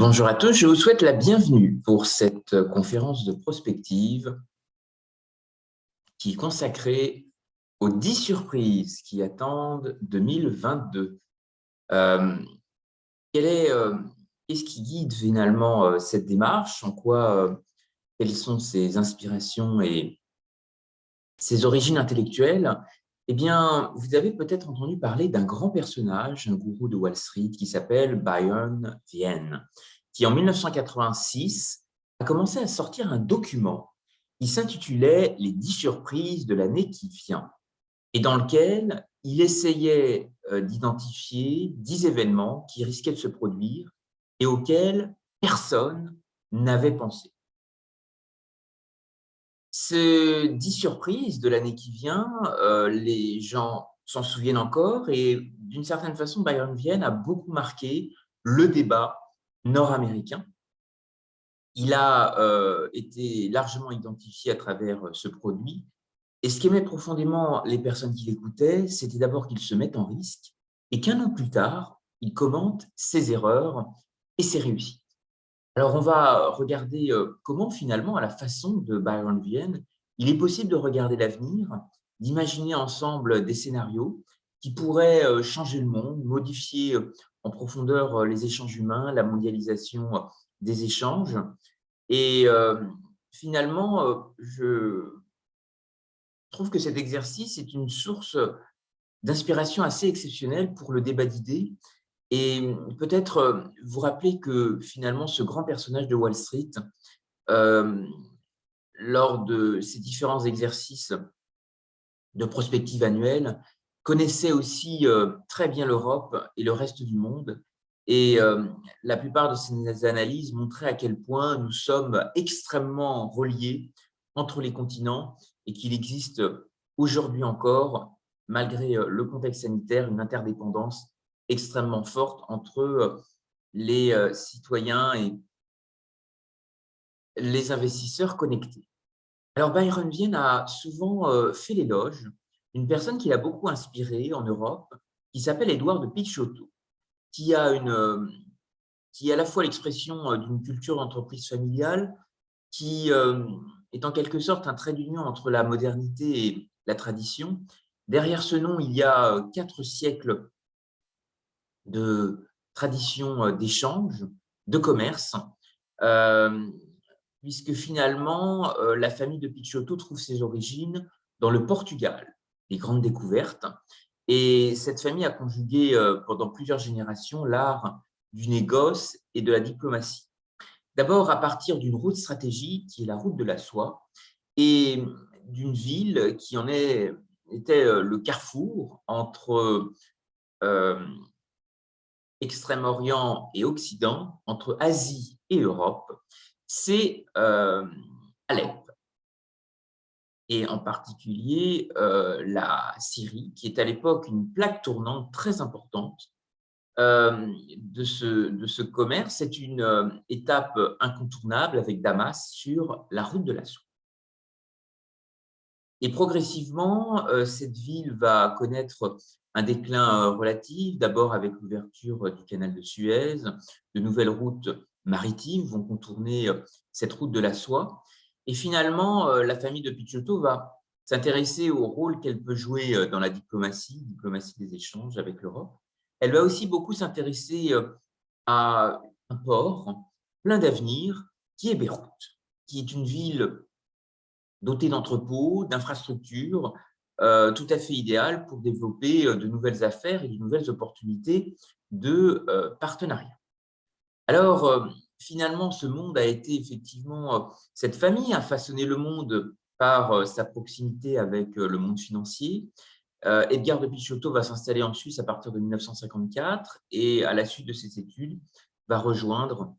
Bonjour à tous, je vous souhaite la bienvenue pour cette conférence de prospective qui est consacrée aux 10 surprises qui attendent 2022. Euh, Qu'est-ce qui guide finalement cette démarche? Quelles sont ses inspirations et ses origines intellectuelles? Eh bien, vous avez peut-être entendu parler d'un grand personnage, un gourou de Wall Street qui s'appelle Byron Vienne, qui en 1986 a commencé à sortir un document qui s'intitulait Les 10 surprises de l'année qui vient et dans lequel il essayait d'identifier 10 événements qui risquaient de se produire et auxquels personne n'avait pensé. Ces 10 surprises de l'année qui vient, les gens s'en souviennent encore et d'une certaine façon, Byron Vienne a beaucoup marqué le débat nord-américain. Il a été largement identifié à travers ce produit et ce qu'aimaient profondément les personnes qui l'écoutaient, c'était d'abord qu'il se mette en risque et qu'un an plus tard, il commente ses erreurs et ses réussites. Alors, on va regarder comment finalement, à la façon de Byron Vienne, il est possible de regarder l'avenir, d'imaginer ensemble des scénarios qui pourraient changer le monde, modifier en profondeur les échanges humains, la mondialisation des échanges. Et finalement, je trouve que cet exercice est une source d'inspiration assez exceptionnelle pour le débat d'idées. Et peut-être vous rappeler que finalement, ce grand personnage de Wall Street, euh, lors de ces différents exercices de prospective annuelle, connaissait aussi très bien l'Europe et le reste du monde. Et la plupart de ces analyses montraient à quel point nous sommes extrêmement reliés entre les continents et qu'il existe aujourd'hui encore, malgré le contexte sanitaire, une interdépendance extrêmement forte entre les citoyens et les investisseurs connectés. Alors, Byron Vienne a souvent fait l'éloge d'une personne qui l'a beaucoup inspiré en Europe, qui s'appelle Édouard de Picciotto, qui a qui est à la fois l'expression d'une culture d'entreprise familiale, qui est en quelque sorte un trait d'union entre la modernité et la tradition. Derrière ce nom, il y a 4 siècles de tradition d'échange, de commerce, euh, puisque finalement, la famille de Picciotto trouve ses origines dans le Portugal, les grandes découvertes. Et cette famille a conjugué pendant plusieurs générations l'art du négoce et de la diplomatie. D'abord à partir d'une route stratégique qui est la route de la soie et d'une ville qui était le carrefour entre Extrême-Orient et Occident, entre Asie et Europe, c'est Alep, et en particulier la Syrie, qui est à l'époque une plaque tournante très importante de ce commerce. C'est une étape incontournable avec Damas sur la route de la soie. Et progressivement, cette ville va connaître un déclin relatif, d'abord avec l'ouverture du canal de Suez, de nouvelles routes maritimes vont contourner cette route de la soie. Et finalement, la famille de Picciotto va s'intéresser au rôle qu'elle peut jouer dans la diplomatie des échanges avec l'Europe. Elle va aussi beaucoup s'intéresser à un port plein d'avenir qui est Beyrouth, qui est une ville doté d'entrepôts, d'infrastructures, tout à fait idéal pour développer de nouvelles affaires et de nouvelles opportunités de partenariat. Alors, finalement, ce monde a été effectivement, cette famille a façonné le monde par sa proximité avec le monde financier. Edgar de Picciotto va s'installer en Suisse à partir de 1954 et à la suite de ses études, va rejoindre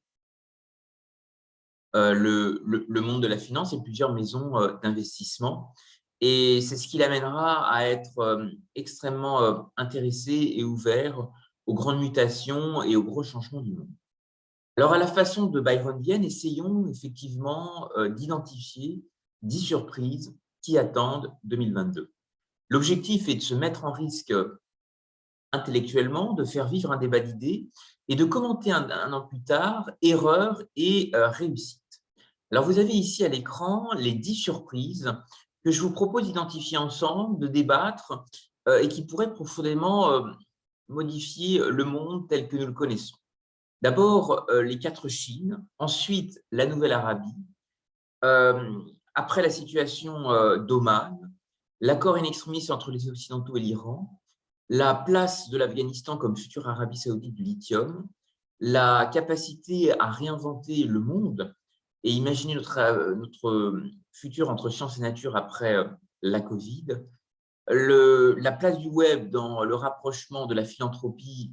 le monde de la finance et plusieurs maisons d'investissement. Et c'est ce qui l'amènera à être extrêmement intéressé et ouvert aux grandes mutations et aux gros changements du monde. Alors, à la façon de Byron Vienne, essayons effectivement d'identifier 10 surprises qui attendent 2022. L'objectif est de se mettre en risque intellectuellement, de faire vivre un débat d'idées et de commenter un an plus tard erreurs et réussites. Alors, vous avez ici à l'écran les 10 surprises que je vous propose d'identifier ensemble, de débattre et qui pourraient profondément modifier le monde tel que nous le connaissons. D'abord, les 4 Chines, ensuite la Nouvelle-Arabie, après la situation d'Oman, l'accord in extremis entre les Occidentaux et l'Iran, la place de l'Afghanistan comme future Arabie saoudite du lithium, la capacité à réinventer le monde et imaginer notre futur entre science et nature après la Covid, la place du web dans le rapprochement de la philanthropie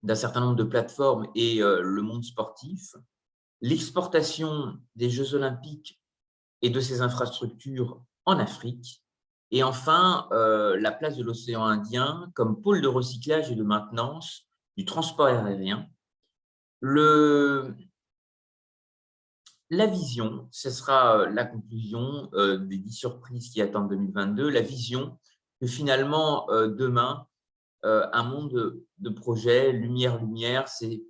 d'un certain nombre de plateformes et le monde sportif, l'exportation des Jeux olympiques et de ses infrastructures en Afrique, et enfin la place de l'océan Indien comme pôle de recyclage et de maintenance du transport aérien. La vision, ce sera la conclusion des 10 surprises qui attendent 2022, la vision que finalement demain, un monde de projets, lumière, lumière, c'est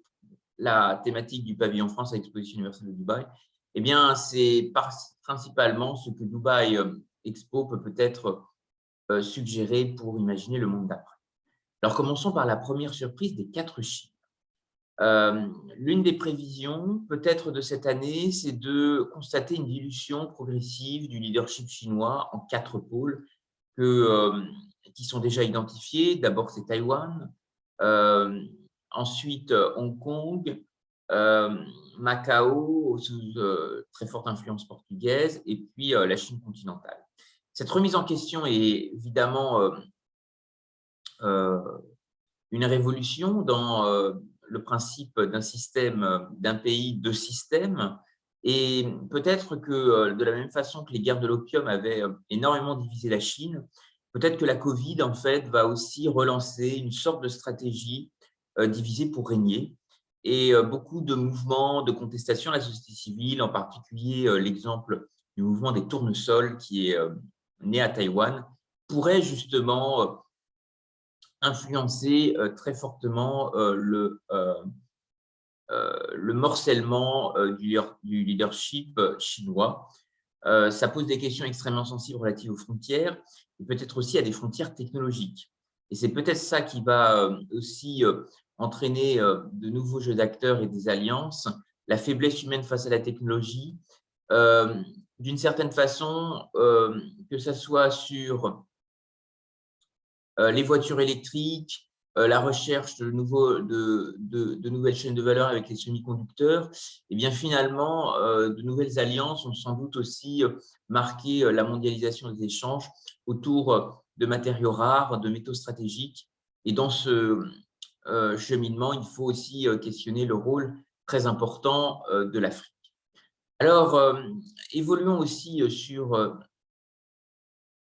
la thématique du pavillon France à l'Exposition universelle de Dubaï. Eh bien, c'est principalement ce que Dubaï Expo peut peut-être suggérer pour imaginer le monde d'après. Alors, commençons par la première surprise des 4 chiffres. L'une des prévisions, peut-être de cette année, c'est de constater une dilution progressive du leadership chinois en 4 pôles qui sont déjà identifiés. D'abord, c'est Taïwan, ensuite Hong Kong, Macao, sous très forte influence portugaise, et puis la Chine continentale. Cette remise en question est évidemment une révolution dans le principe d'un système, d'un pays, deux systèmes. Et peut-être que de la même façon que les guerres de l'opium avaient énormément divisé la Chine, peut-être que la Covid, en fait, va aussi relancer une sorte de stratégie divisée pour régner. Et beaucoup de mouvements de contestation à la société civile, en particulier l'exemple du mouvement des tournesols qui est né à Taïwan, pourrait justement influencer très fortement le morcellement du leadership chinois. Ça pose des questions extrêmement sensibles relatives aux frontières et peut-être aussi à des frontières technologiques. Et c'est peut-être ça qui va aussi entraîner de nouveaux jeux d'acteurs et des alliances, la faiblesse humaine face à la technologie, d'une certaine façon, que ce soit sur les voitures électriques, la recherche de nouvelles chaînes de valeur avec les semi-conducteurs, et bien finalement, de nouvelles alliances ont sans doute aussi marqué la mondialisation des échanges autour de matériaux rares, de métaux stratégiques. Et dans ce cheminement, il faut aussi questionner le rôle très important de l'Afrique. Alors, évoluons aussi sur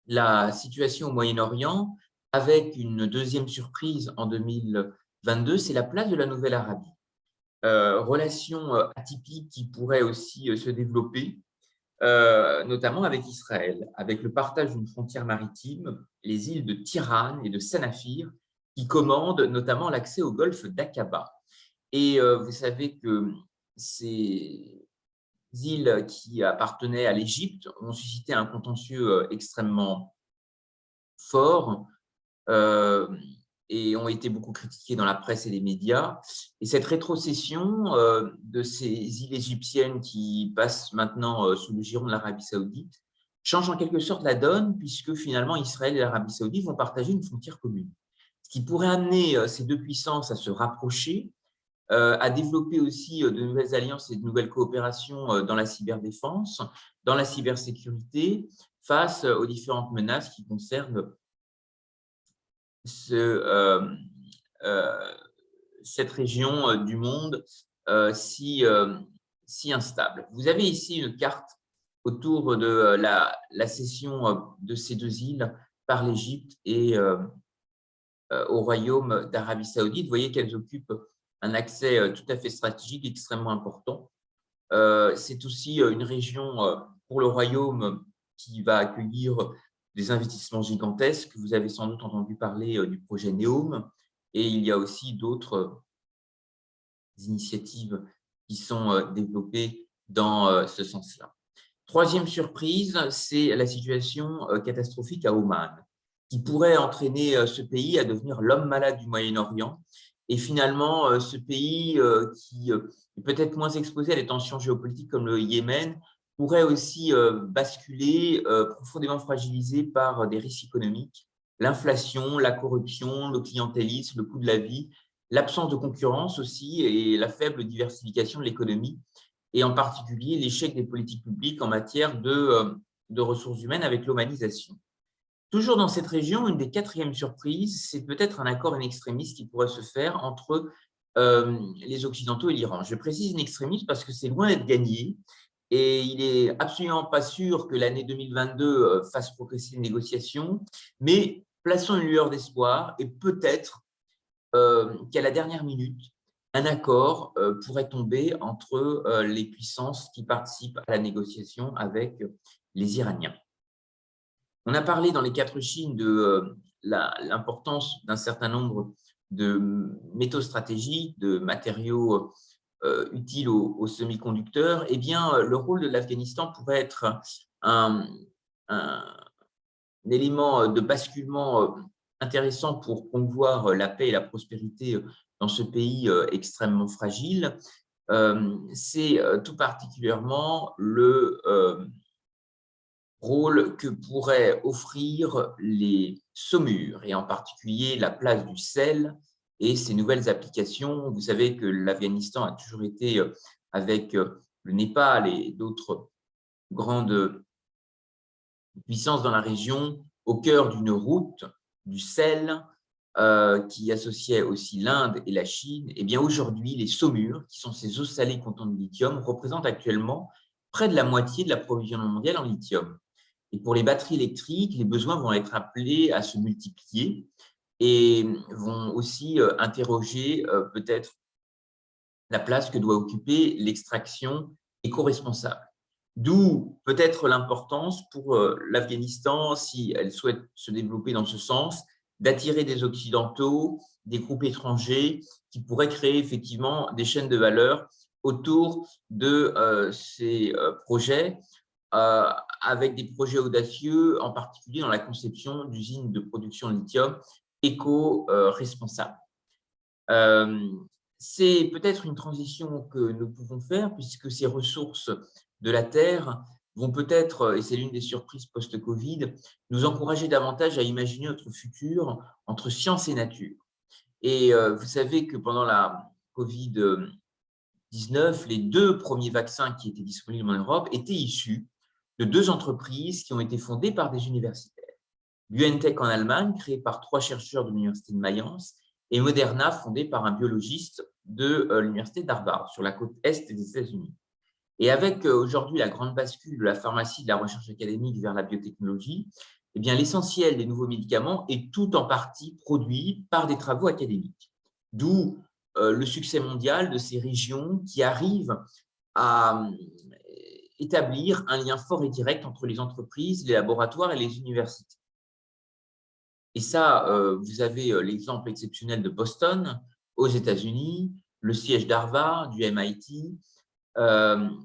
la situation au Moyen-Orient, avec une deuxième surprise en 2022, c'est la place de la Nouvelle-Arabie. Relation atypique qui pourrait aussi se développer, notamment avec Israël, avec le partage d'une frontière maritime, les îles de Tiran et de Sanafir, qui commandent notamment l'accès au golfe d'Aqaba. Et vous savez que ces îles qui appartenaient à l'Égypte ont suscité un contentieux extrêmement fort et ont été beaucoup critiquées dans la presse et les médias. Et cette rétrocession de ces îles égyptiennes qui passent maintenant sous le giron de l'Arabie saoudite change en quelque sorte la donne, puisque finalement Israël et l'Arabie saoudite vont partager une frontière commune. Ce qui pourrait amener ces deux puissances à se rapprocher, à développer aussi de nouvelles alliances et de nouvelles coopérations dans la cyberdéfense, dans la cybersécurité, face aux différentes menaces qui concernent cette région du monde si instable. Vous avez ici une carte autour de la cession de ces deux îles par l'Égypte et au Royaume d'Arabie saoudite. Vous voyez qu'elles occupent un accès tout à fait stratégique, extrêmement important. C'est aussi une région pour le Royaume qui va accueillir des investissements gigantesques. Vous avez sans doute entendu parler du projet NEOM, Et il y a aussi d'autres initiatives qui sont développées dans ce sens-là. Troisième surprise, c'est la situation catastrophique à Oman, qui pourrait entraîner ce pays à devenir l'homme malade du Moyen-Orient. Et finalement, ce pays qui est peut-être moins exposé à des tensions géopolitiques comme le Yémen, pourrait aussi basculer profondément fragilisé par des risques économiques, l'inflation, la corruption, le clientélisme, le coût de la vie, l'absence de concurrence aussi et la faible diversification de l'économie, et en particulier l'échec des politiques publiques en matière de ressources humaines avec l'omanisation. Toujours dans cette région, une des quatrièmes surprises, c'est peut-être un accord in extremis qui pourrait se faire entre les Occidentaux et l'Iran. Je précise in extremis parce que c'est loin d'être gagné et il n'est absolument pas sûr que l'année 2022 fasse progresser les négociations, mais plaçons une lueur d'espoir et peut-être qu'à la dernière minute, un accord pourrait tomber entre les puissances qui participent à la négociation avec les Iraniens. On a parlé dans les quatre Chines de l'importance d'un certain nombre de métaux stratégiques, de matériaux utiles aux semi-conducteurs. Eh bien, le rôle de l'Afghanistan pourrait être un élément de basculement intéressant pour promouvoir la paix et la prospérité dans ce pays extrêmement fragile. C'est tout particulièrement le rôle que pourraient offrir les saumures, et en particulier la place du sel et ses nouvelles applications. Vous savez que l'Afghanistan a toujours été, avec le Népal et d'autres grandes puissances dans la région, au cœur d'une route du sel qui associait aussi l'Inde et la Chine. Et bien aujourd'hui, les saumures, qui sont ces eaux salées contenant du lithium, représentent actuellement près de la moitié de l'approvisionnement mondial en lithium. Et pour les batteries électriques, les besoins vont être appelés à se multiplier et vont aussi interroger peut-être la place que doit occuper l'extraction éco-responsable. D'où peut-être l'importance pour l'Afghanistan, si elle souhaite se développer dans ce sens, d'attirer des Occidentaux, des groupes étrangers qui pourraient créer effectivement des chaînes de valeur autour de ces projets, avec des projets audacieux, en particulier dans la conception d'usines de production de lithium éco-responsables. C'est peut-être une transition que nous pouvons faire puisque ces ressources de la Terre vont peut-être, et c'est l'une des surprises post-Covid, nous encourager davantage à imaginer notre futur entre science et nature. Et vous savez que pendant la Covid-19, les 2 premiers vaccins qui étaient disponibles en Europe étaient issus de 2 entreprises qui ont été fondées par des universitaires. BioNTech en Allemagne, créé par 3 chercheurs de l'Université de Mayence, et Moderna, fondé par un biologiste de l'Université d'Harvard, sur la côte est des États-Unis. Et avec aujourd'hui la grande bascule de la pharmacie et de la recherche académique vers la biotechnologie, eh bien, l'essentiel des nouveaux médicaments est tout en partie produit par des travaux académiques. D'où le succès mondial de ces régions qui arrivent à établir un lien fort et direct entre les entreprises, les laboratoires et les universités. Et ça, vous avez l'exemple exceptionnel de Boston aux États-Unis, le siège d'Harvard, du MIT.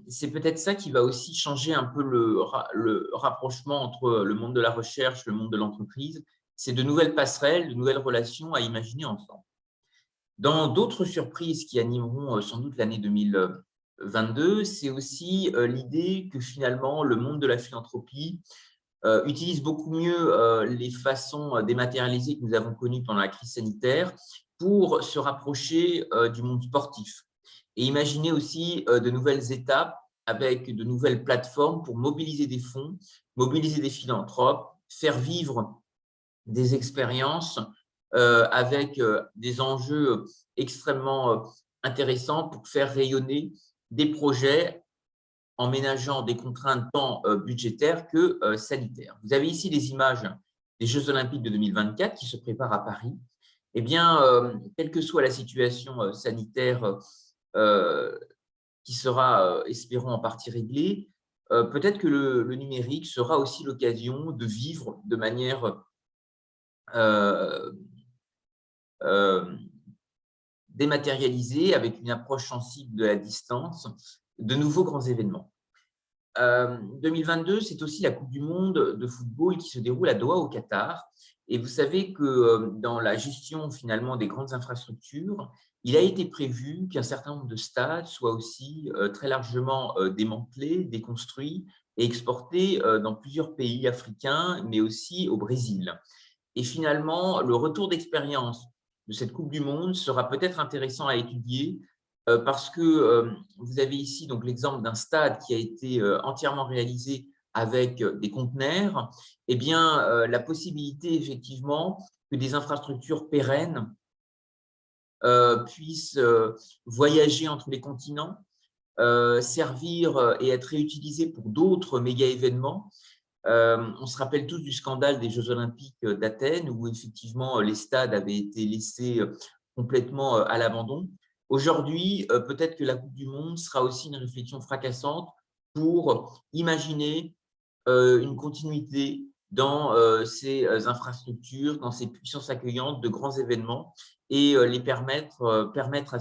C'est peut-être ça qui va aussi changer un peu le rapprochement entre le monde de la recherche, le monde de l'entreprise. C'est de nouvelles passerelles, de nouvelles relations à imaginer ensemble. Dans d'autres surprises qui animeront sans doute l'année 2022, c'est aussi l'idée que finalement le monde de la philanthropie utilise beaucoup mieux les façons dématérialisées que nous avons connues pendant la crise sanitaire pour se rapprocher du monde sportif et imaginer aussi de nouvelles étapes avec de nouvelles plateformes pour mobiliser des fonds, mobiliser des philanthropes, faire vivre des expériences avec des enjeux extrêmement intéressants pour faire rayonner des projets en ménageant des contraintes tant budgétaires que sanitaires. Vous avez ici les images des Jeux Olympiques de 2024 qui se préparent à Paris. Eh bien, quelle que soit la situation sanitaire qui sera, espérons, en partie réglée, peut-être que le numérique sera aussi l'occasion de vivre de manière dématérialiser avec une approche sensible de la distance, de nouveaux grands événements. 2022, c'est aussi la Coupe du monde de football qui se déroule à Doha au Qatar. Et vous savez que dans la gestion finalement des grandes infrastructures, il a été prévu qu'un certain nombre de stades soient aussi très largement démantelés, déconstruits et exportés dans plusieurs pays africains, mais aussi au Brésil. Et finalement, le retour d'expérience de cette Coupe du monde sera peut-être intéressant à étudier parce que vous avez ici donc l'exemple d'un stade qui a été entièrement réalisé avec des conteneurs. Eh bien, la possibilité effectivement que des infrastructures pérennes puissent voyager entre les continents, servir et être réutilisées pour d'autres méga-événements. On se rappelle tous du scandale des Jeux olympiques d'Athènes où effectivement les stades avaient été laissés complètement à l'abandon. Aujourd'hui, peut-être que la Coupe du monde sera aussi une réflexion fracassante pour imaginer une continuité dans ces infrastructures, dans ces puissances accueillantes de grands événements et les permettre à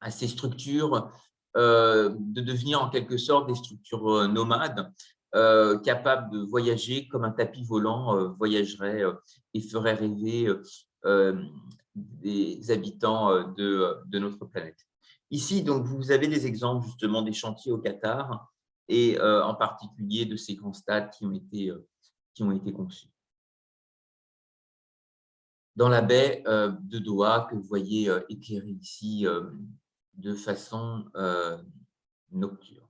ces structures de devenir en quelque sorte des structures nomades, capables de voyager comme un tapis volant voyagerait et ferait rêver des habitants de notre planète. Ici, donc, vous avez des exemples justement des chantiers au Qatar et en particulier de ces grands stades qui ont été conçus. Dans la baie de Doha, que vous voyez éclairée ici de façon nocturne.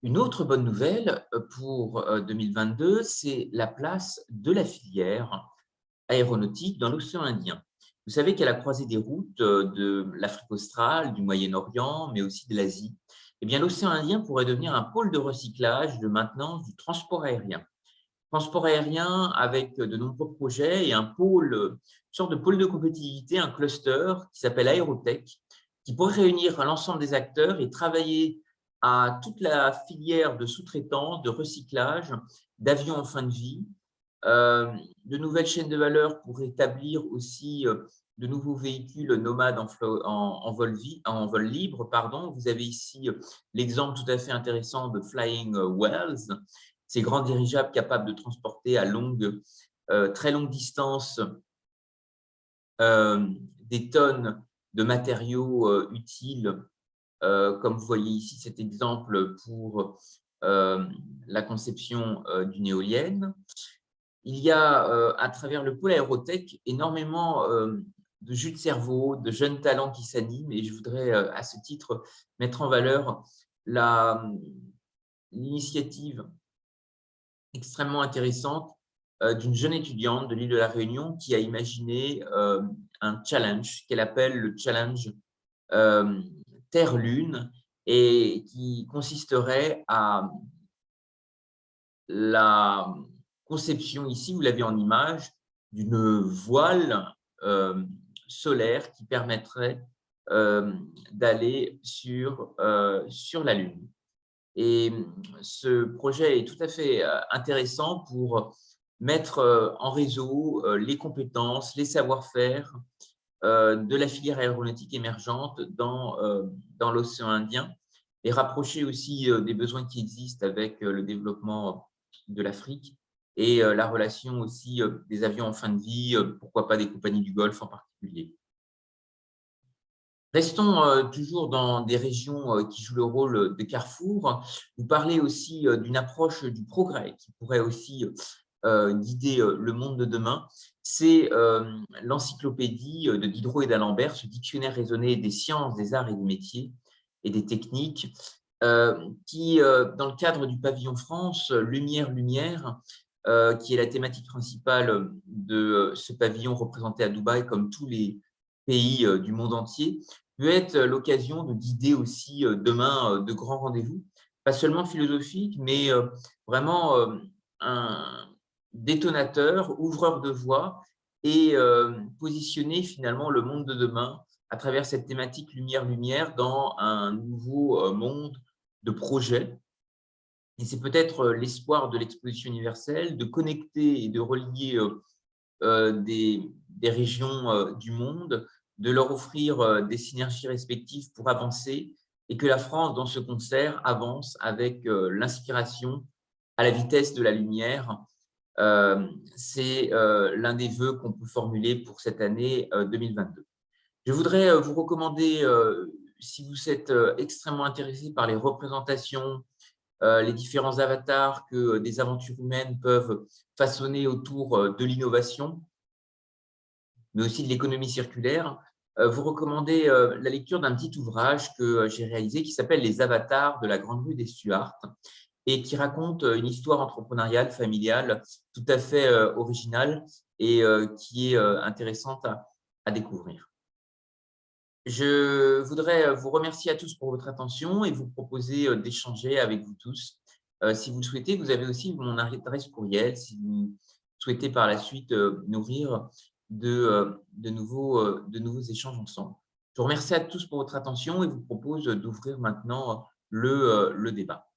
Une autre bonne nouvelle pour 2022, c'est la place de la filière aéronautique dans l'océan Indien. Vous savez qu'à la croisée des routes de l'Afrique australe, du Moyen-Orient, mais aussi de l'Asie, eh bien, l'océan Indien pourrait devenir un pôle de recyclage, de maintenance du transport aérien. Transport aérien avec de nombreux projets et un pôle, une sorte de pôle de compétitivité, un cluster qui s'appelle Aérotech, qui pourrait réunir l'ensemble des acteurs et travailler à toute la filière de sous-traitance, de recyclage, d'avions en fin de vie, de nouvelles chaînes de valeur pour établir aussi de nouveaux véhicules nomades en vol libre. Pardon. Vous avez ici l'exemple tout à fait intéressant de Flying Wells, ces grands dirigeables capables de transporter à très longue distance des tonnes de matériaux utiles, comme vous voyez ici cet exemple pour la conception d'une éolienne. Il y a, à travers le pôle Aérotech, énormément de jus de cerveau, de jeunes talents qui s'animent et je voudrais à ce titre mettre en valeur l'initiative extrêmement intéressante d'une jeune étudiante de l'île de la Réunion qui a imaginé un challenge qu'elle appelle le challenge Terre-Lune et qui consisterait à la conception, ici vous l'avez en image, d'une voile solaire qui permettrait d'aller sur la Lune. Et ce projet est tout à fait intéressant pour mettre en réseau les compétences, les savoir-faire de la filière aéronautique émergente dans l'océan Indien et rapprocher aussi des besoins qui existent avec le développement de l'Afrique et la relation aussi des avions en fin de vie, pourquoi pas des compagnies du Golfe en particulier. Restons toujours dans des régions qui jouent le rôle de carrefour. Vous parlez aussi d'une approche du progrès qui pourrait aussi guider le monde de demain. C'est l'encyclopédie de Diderot et d'Alembert, ce dictionnaire raisonné des sciences, des arts et des métiers et des techniques, qui, dans le cadre du pavillon France, Lumière, Lumière, qui est la thématique principale de ce pavillon représenté à Dubaï comme tous les pays du monde entier, peut être l'occasion de guider aussi demain de grands rendez-vous, pas seulement philosophiques, mais vraiment un détonateur, ouvreur de voie et positionner finalement le monde de demain à travers cette thématique lumière-lumière dans un nouveau monde de projets Et c'est peut-être l'espoir de l'exposition universelle de connecter et de relier des régions du monde, de leur offrir des synergies respectives pour avancer et que la France, dans ce concert, avance avec l'inspiration à la vitesse de la lumière. C'est l'un des vœux qu'on peut formuler pour cette année 2022. Je voudrais vous recommander, si vous êtes extrêmement intéressé par les représentations, les différents avatars que des aventures humaines peuvent façonner autour de l'innovation, mais aussi de l'économie circulaire, vous recommander la lecture d'un petit ouvrage que j'ai réalisé qui s'appelle Les avatars de la Grande Rue des Stuarts et qui raconte une histoire entrepreneuriale, familiale, tout à fait originale et qui est intéressante à découvrir. Je voudrais vous remercier à tous pour votre attention et vous proposer d'échanger avec vous tous. Si vous le souhaitez, vous avez aussi mon adresse courriel si vous souhaitez par la suite nourrir de nouveaux échanges ensemble. Je vous remercie à tous pour votre attention et vous propose d'ouvrir maintenant le débat.